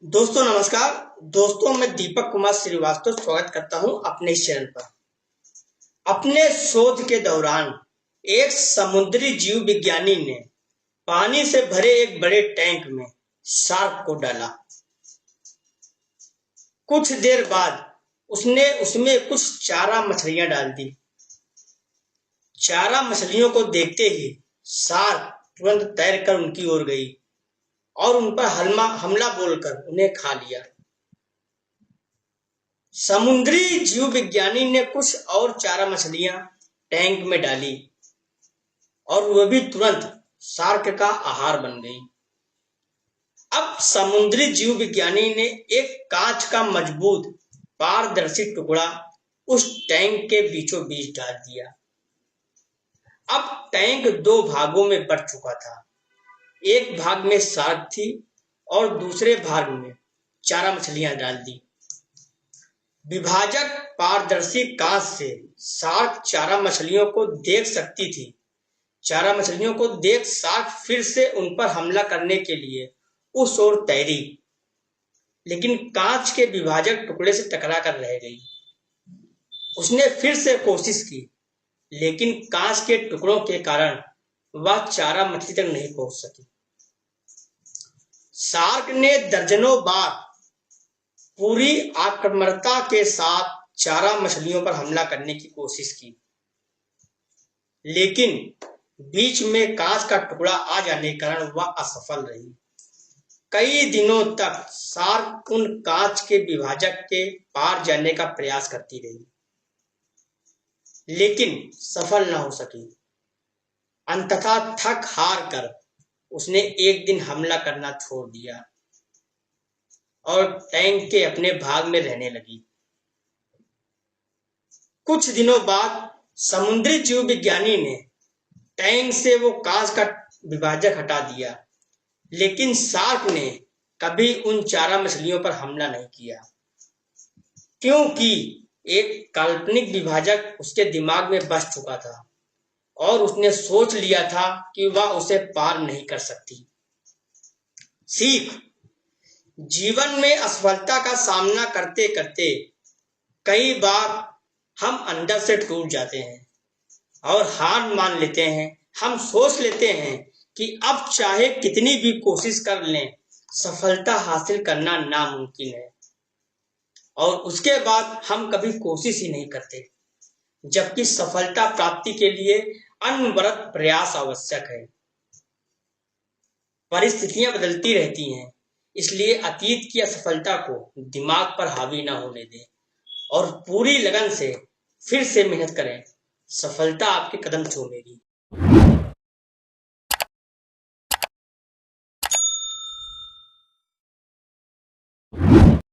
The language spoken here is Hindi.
दोस्तों नमस्कार। दोस्तों मैं दीपक कुमार श्रीवास्तव स्वागत करता हूं अपने इस चैनल पर। अपने शोध के दौरान एक समुद्री जीव विज्ञानी ने पानी से भरे एक बड़े टैंक में शार्क को डाला। कुछ देर बाद उसने उसमें कुछ चारा मछलियां डाल दी। चारा मछलियों को देखते ही शार्क तुरंत तैरकर उनकी ओर गई और उन पर हमला बोलकर उन्हें खा लिया। समुद्री जीव विज्ञानी ने कुछ और चारा मछलियां टैंक में डाली और वह भी तुरंत शार्क का आहार बन गई। अब समुद्री जीव विज्ञानी ने एक कांच का मजबूत पारदर्शी टुकड़ा उस टैंक के बीचों बीच डाल दिया। अब टैंक दो भागों में बंट चुका था। एक भाग में शार्क थी और दूसरे भाग में चारा मछलियां डाल दी। विभाजक पारदर्शी कांच से शार्क चारा मछलियों को देख सकती थी। चारा मछलियों को देख शार्क फिर से उन पर हमला करने के लिए उस ओर तैरी, लेकिन कांच के विभाजक टुकड़े से टकरा कर रह गई। उसने फिर से कोशिश की, लेकिन कांच के टुकड़ों के कारण वह चारा मछली तक नहीं पहुंच सकी। शार्क ने दर्जनों बार पूरी आक्रामकता के साथ चारा मछलियों पर हमला करने की कोशिश की, लेकिन बीच में कांच का टुकड़ा आ जाने के कारण वह असफल रही। कई दिनों तक शार्क उन कांच के विभाजक के पार जाने का प्रयास करती रही, लेकिन सफल न हो सकी। अंततः थक हार कर उसने एक दिन हमला करना छोड़ दिया और टैंक के अपने भाग में रहने लगी। कुछ दिनों बाद समुद्री जीव विज्ञानी ने टैंक से वो कांच का विभाजक हटा दिया, लेकिन शार्क ने कभी उन चारा मछलियों पर हमला नहीं किया, क्योंकि एक काल्पनिक विभाजक उसके दिमाग में बस चुका था और उसने सोच लिया था कि वह उसे पार नहीं कर सकती। सीख: जीवन में असफलता का सामना करते करते कई बार हम अंदर से टूट जाते हैं और हार मान लेते हैं। हम सोच लेते हैं कि अब चाहे कितनी भी कोशिश कर लें, सफलता हासिल करना नामुमकिन है, और उसके बाद हम कभी कोशिश ही नहीं करते, जबकि सफलता प्राप्ति के लिए अनवरत प्रयास आवश्यक है। परिस्थितियां बदलती रहती हैं, इसलिए अतीत की असफलता को दिमाग पर हावी न होने दें और पूरी लगन से फिर से मेहनत करें। सफलता आपके कदम चूमेगी।